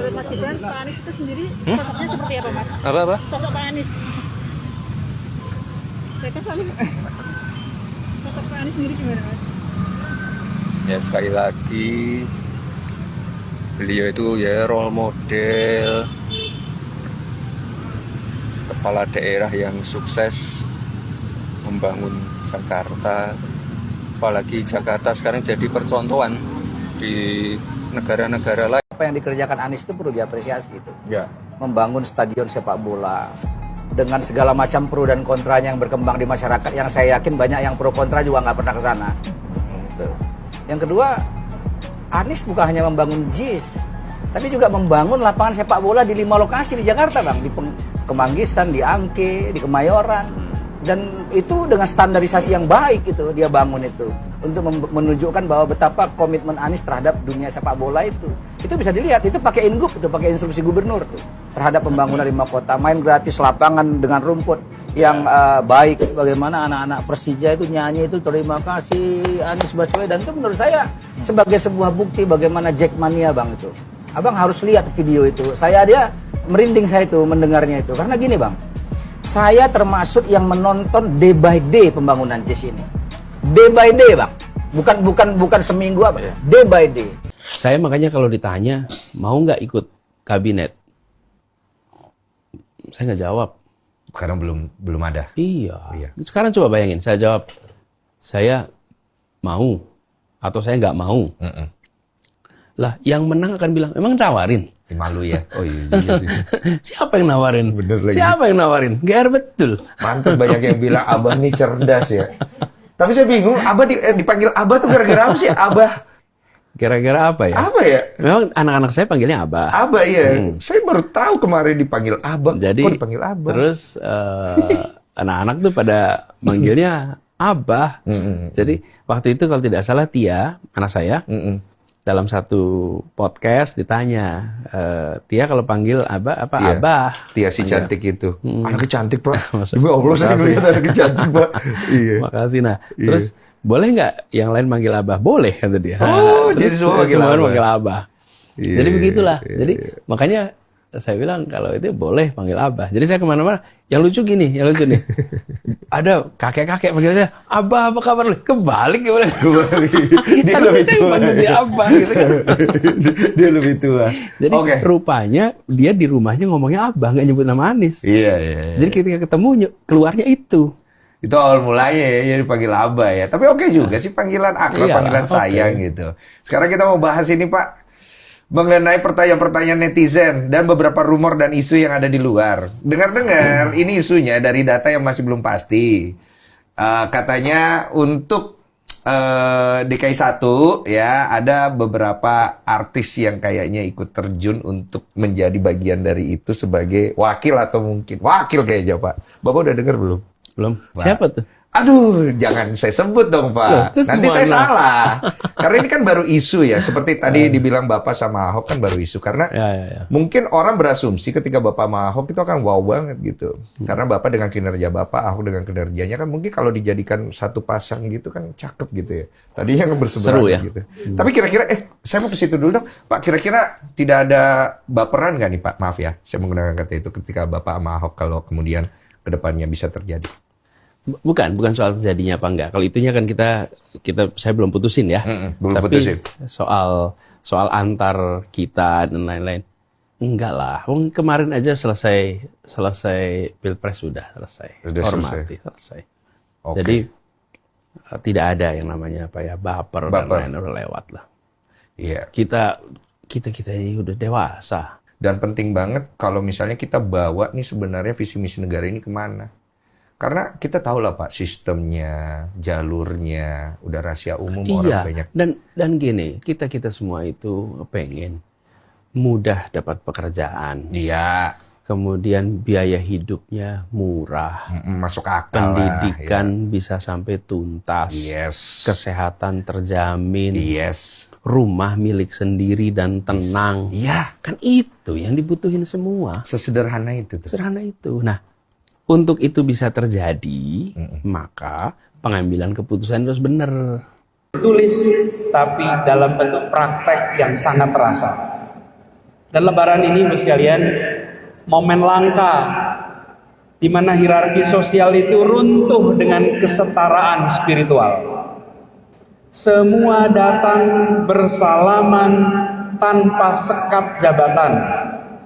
Menurut Mas Gibran, Pak Anies itu sendiri sosoknya seperti apa, Mas? Apa? Sosok Pak Anies. Mereka saling. Sosok Pak Anies sendiri gimana, Mas? Ya sekali lagi beliau itu ya role model kepala daerah yang sukses membangun Jakarta. Apalagi Jakarta sekarang jadi percontohan di negara-negara lain. Apa yang dikerjakan Anies itu perlu diapresiasi gitu. Ya. Membangun stadion sepak bola dengan segala macam pro dan kontranya yang berkembang di masyarakat, yang saya yakin banyak yang pro kontra juga nggak pernah ke sana. Gitu. Yang kedua, Anies bukan hanya membangun JIS, tapi juga membangun lapangan sepak bola di 5 lokasi di Jakarta, Bang. Di Kemanggisan, di Angke, di Kemayoran. Dan itu dengan standarisasi yang baik itu dia bangun itu untuk menunjukkan bahwa betapa komitmen Anies terhadap dunia sepak bola itu bisa dilihat, itu pakai Ingup, itu pakai instruksi gubernur tuh, terhadap pembangunan 5 kota, main gratis, lapangan dengan rumput yang baik, bagaimana anak-anak Persija itu nyanyi itu terima kasih Anies Baswedan. Itu menurut saya sebagai sebuah bukti bagaimana Jackmania, Bang. Itu Abang harus lihat video itu. Dia merinding saya itu mendengarnya itu, karena gini, Bang, saya termasuk yang menonton day by day pembangunan JIS ini. Day by day, Bang. Bukan seminggu apa. Day by day. Saya makanya kalau ditanya, mau nggak ikut kabinet? Saya nggak jawab. Karena belum ada. Iya. Sekarang coba bayangin, saya jawab, saya mau atau saya nggak mau. Lah, yang menang akan bilang, emang tawarin? Malu ya. Oh iya sih. Siapa yang nawarin? Bener lagi. Siapa yang nawarin? GR betul. Mantul, banyak yang bilang Abah nih cerdas ya. Tapi saya bingung, Abah dipanggil Abah tuh gara-gara apa sih? Abah. Gara-gara apa ya? Apa ya? Memang anak-anak saya panggilnya Abah. Abah ya. Saya baru tahu kemarin dipanggil Abah. Jadi, kok dipanggil Abah? Terus anak-anak tuh pada manggilnya Abah. Jadi waktu itu kalau tidak salah Tia, anak saya, dalam satu podcast ditanya, Tia kalau panggil Abah apa? Tia. Abah. Tia si cantik itu. Anaknya cantik, Pak. Maksud- Demi Allah saya Makasih. ngeliat anaknya cantik, Pak. Iya. Makasih. Nah, Iya. terus boleh nggak yang lain manggil Abah? Boleh, kata dia. Oh, Terus jadi semua manggil Abah. manggil Abah. Iya, Jadi begitulah. iya, Jadi iya. makanya saya bilang kalau itu boleh panggil Abah. Jadi saya kemana-mana, yang lucu nih. Ada kakek-kakek panggil saya, Abah apa kabar? Kebalik gimana? Dia Harusnya lebih saya tua. panggil dia Abah gitu kan. Dia lebih tua. Jadi Oke. rupanya dia di rumahnya ngomongnya Abah, nggak nyebut nama Anies. Iya. Jadi ketika ketemu keluarnya itu. Itu awal mulanya ya dipanggil Abah ya. Tapi oke juga sih panggilan akrab, Iya, panggilan oke. sayang gitu. Sekarang kita mau bahas ini, Pak, mengenai pertanyaan-pertanyaan netizen dan beberapa rumor dan isu yang ada di luar. Dengar-dengar ini isunya dari data yang masih belum pasti. Katanya untuk DKI 1 ya ada beberapa artis yang kayaknya ikut terjun untuk menjadi bagian dari itu sebagai wakil atau mungkin wakil kayaknya, Pak. Bapak udah dengar belum? Belum. Wah. Siapa tuh? Aduh, jangan saya sebut dong, Pak. Loh, terus Nanti saya gimana? salah. Karena ini kan baru isu ya. Seperti tadi dibilang Bapak sama Ahok kan baru isu. Karena Ya. mungkin orang berasumsi ketika Bapak sama Ahok itu akan wow banget gitu. Karena Bapak dengan kinerja Bapak, Ahok dengan kinerjanya kan mungkin kalau dijadikan satu pasang gitu kan cakep gitu ya. Tadinya kan berseberangan Seru ya? gitu. Tapi kira-kira, saya mau ke situ dulu dong. Pak, kira-kira tidak ada baperan nggak nih, Pak? Maaf ya, saya menggunakan kata itu ketika Bapak sama Ahok kalau kemudian kedepannya bisa terjadi. Bukan soal terjadinya apa enggak. Kalau itunya kan saya belum putusin ya. Belum Tapi putusin. soal antar kita dan lain-lain, enggak lah. Wong kemarin aja selesai Pilpres sudah selesai. Sudah Hormati selesai. Oke. Jadi tidak ada yang namanya baper dan lain-lain, udah lewat lah. Iya. Kita ini udah dewasa. Dan penting banget kalau misalnya kita bawa nih sebenarnya visi misi negara ini kemana. Karena kita tahu lah Pak, sistemnya, jalurnya, udah rahasia umum, orang banyak. Dan gini, kita semua itu pengen mudah dapat pekerjaan. Iya. Kemudian biaya hidupnya murah. Masuk akal Pendidikan bisa sampai tuntas. Yes. Kesehatan terjamin. Yes. Rumah milik sendiri dan tenang. Iya. Kan itu yang dibutuhin semua. Sesederhana itu tuh. Sederhana itu. Nah, untuk itu bisa terjadi, maka pengambilan keputusan harus benar. Tulis, tapi dalam bentuk praktek yang sangat terasa. Dan Lebaran ini, Ibu sekalian, momen langka di mana hierarki sosial itu runtuh dengan kesetaraan spiritual. Semua datang bersalaman tanpa sekat jabatan,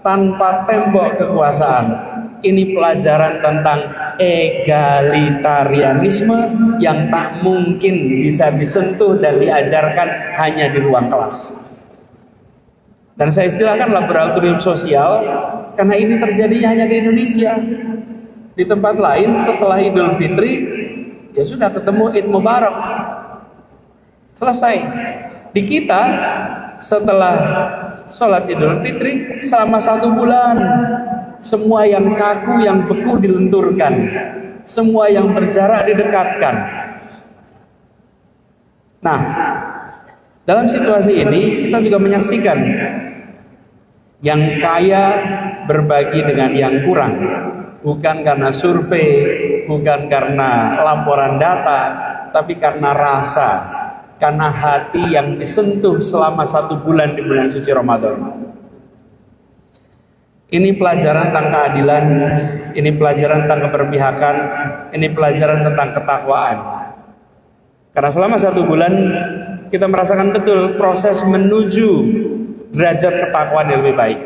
tanpa tembok kekuasaan. Ini pelajaran tentang egalitarianisme yang tak mungkin bisa disentuh dan diajarkan hanya di ruang kelas. Dan saya istilahkan laboratorium sosial karena ini terjadinya hanya di Indonesia. Di tempat lain setelah Idul Fitri, ya sudah ketemu Id Mubarak. Selesai. Di kita setelah sholat Idul Fitri selama 1 bulan, semua yang kaku, yang beku dilenturkan, semua yang berjarak didekatkan. Nah, dalam situasi ini kita juga menyaksikan yang kaya berbagi dengan yang kurang, bukan karena survei, bukan karena laporan data, tapi karena rasa, karena hati yang disentuh selama 1 bulan di bulan suci Ramadan. Ini pelajaran tentang keadilan, ini pelajaran tentang keberpihakan, ini pelajaran tentang ketakwaan. Karena selama 1 bulan kita merasakan betul proses menuju derajat ketakwaan yang lebih baik.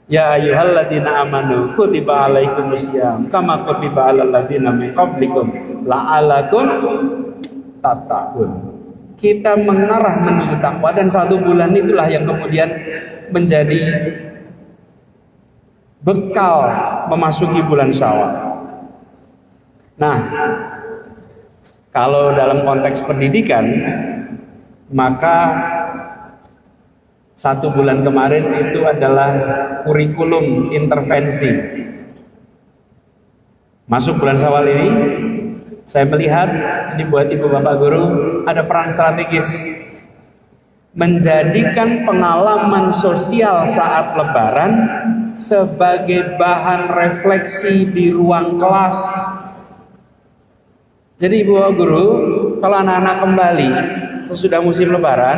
Ya ayyuhalladzina amanu kutiba alaikumusiyam kama kutiba alal ladzina min qablikum la'alakum tattaqun. Kita mengarah menuju takwa, dan 1 bulan itulah yang kemudian menjadi bekal memasuki bulan Syawal. Nah, kalau dalam konteks pendidikan, maka 1 bulan kemarin itu adalah kurikulum intervensi. Masuk bulan Syawal ini, saya melihat ini buat ibu bapak guru ada peran strategis menjadikan pengalaman sosial saat Lebaran sebagai bahan refleksi di ruang kelas. Jadi ibu bapak guru, kalau anak-anak kembali sesudah musim Lebaran,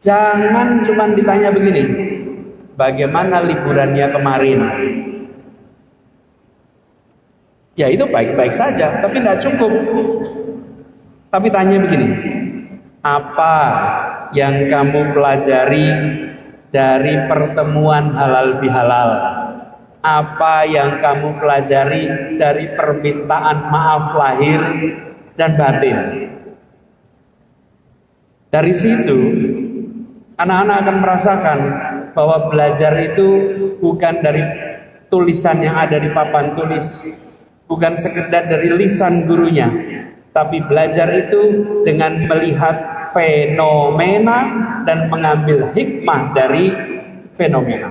jangan cuma ditanya begini, bagaimana liburannya kemarin? Ya itu baik-baik saja, tapi tidak cukup. Tapi tanya begini, apa yang kamu pelajari dari pertemuan halal bihalal? Apa yang kamu pelajari dari permintaan maaf lahir dan batin? Dari situ anak-anak akan merasakan bahwa belajar itu bukan dari tulisan yang ada di papan tulis, bukan sekedar dari lisan gurunya, tapi belajar itu dengan melihat fenomena dan mengambil hikmah dari fenomena.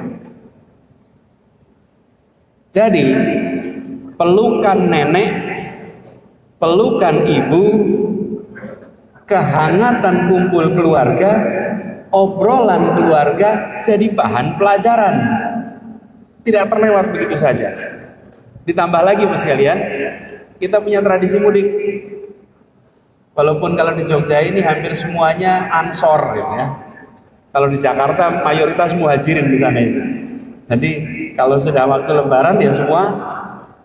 Jadi pelukan nenek, pelukan ibu, kehangatan kumpul keluarga, obrolan keluarga jadi bahan pelajaran, tidak terlewat begitu saja. Ditambah lagi Mas sekalian, kita punya tradisi mudik. Walaupun kalau di Jogja ini hampir semuanya ansor gitu ya. Kalau di Jakarta mayoritas muhajirin di sana itu. Jadi kalau sudah waktu Lebaran ya semua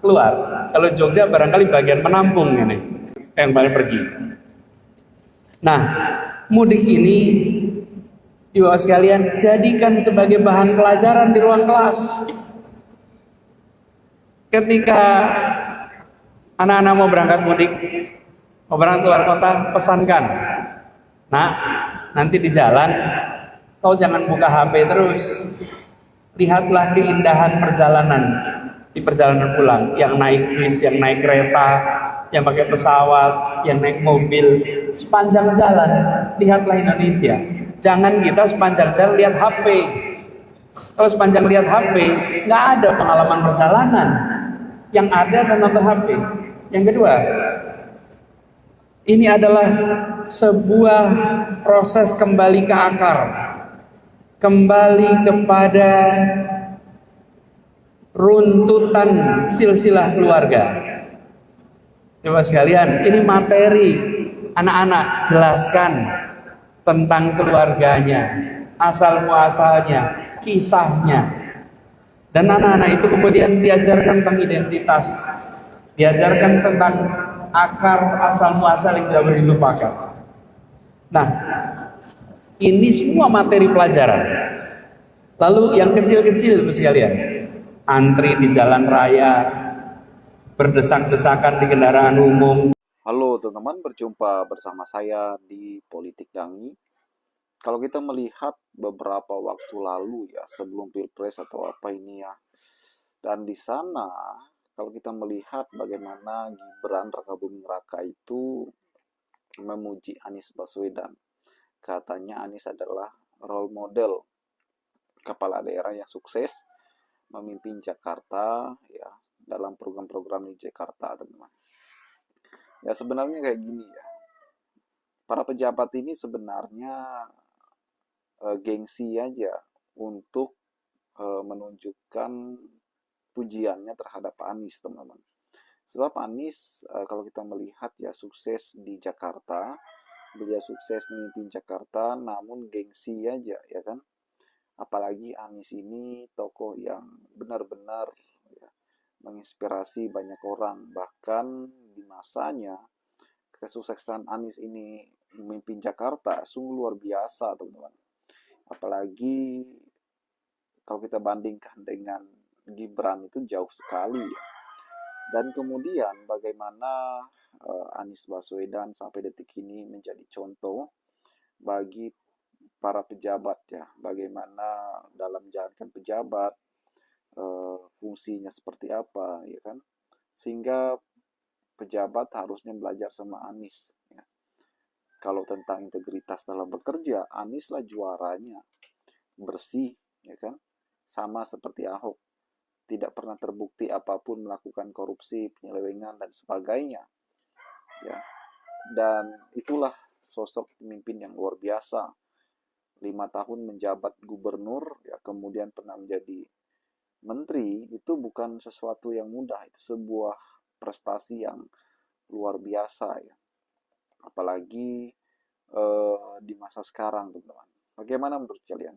keluar. Kalau Jogja barangkali bagian penampung ini yang balik pergi. Nah, mudik ini ibu sekalian jadikan sebagai bahan pelajaran di ruang kelas. Ketika anak-anak mau berangkat mudik, mau berangkat keluar kota, pesankan, nah nanti di jalan kau jangan buka HP terus, lihatlah keindahan perjalanan di perjalanan pulang, yang naik bis, yang naik kereta, yang pakai pesawat, yang naik mobil, sepanjang jalan lihatlah Indonesia. Jangan kita sepanjang jalan lihat HP. Kalau sepanjang lihat HP nggak ada pengalaman perjalanan, yang ada dan nonton HP. Yang kedua, ini adalah sebuah proses kembali ke akar, kembali kepada runtutan silsilah keluarga. Coba sekalian, ini materi anak-anak, jelaskan tentang keluarganya, asal muasalnya, kisahnya. Dan anak-anak itu kemudian diajarkan tentang identitas, diajarkan tentang akar asal muasal yang tidak boleh dilupakan. Nah, ini semua materi pelajaran. Lalu yang kecil-kecil itu sekalian, antri di jalan raya, berdesak-desakan di kendaraan umum. Halo teman-teman, berjumpa bersama saya di Politik Dangi. Kalau kita melihat beberapa waktu lalu ya, sebelum Pilpres atau apa ini ya, dan di sana kalau kita melihat bagaimana Gibran Rakabuming Raka itu memuji Anies Baswedan. Katanya Anies adalah role model kepala daerah yang sukses memimpin Jakarta ya, dalam program-program di Jakarta, teman-teman. Ya sebenarnya kayak gini ya, para pejabat ini sebenarnya gengsi aja untuk menunjukkan pujiannya terhadap Anies, teman-teman. Sebab Anies kalau kita melihat ya sukses di Jakarta, beliau sukses memimpin Jakarta, namun gengsi aja ya kan. Apalagi Anies ini tokoh yang benar-benar ya, menginspirasi banyak orang. Bahkan di masanya kesuksesan Anies ini memimpin Jakarta sungguh luar biasa, teman-teman. Apalagi kalau kita bandingkan dengan Gibran itu jauh sekali ya. Dan kemudian bagaimana Anies Baswedan sampai detik ini menjadi contoh bagi para pejabat ya, bagaimana dalam menjalankan pejabat, fungsinya seperti apa ya kan, sehingga pejabat harusnya belajar sama Anies ya. Kalau tentang integritas dalam bekerja, Anies lah juaranya, bersih ya kan, sama seperti Ahok, tidak pernah terbukti apapun melakukan korupsi, penyelewengan dan sebagainya ya. Dan itulah sosok pemimpin yang luar biasa, 5 tahun menjabat gubernur ya, kemudian pernah menjadi menteri. Itu bukan sesuatu yang mudah, itu sebuah prestasi yang luar biasa ya, apalagi di masa sekarang, teman-teman. Bagaimana menurut kalian?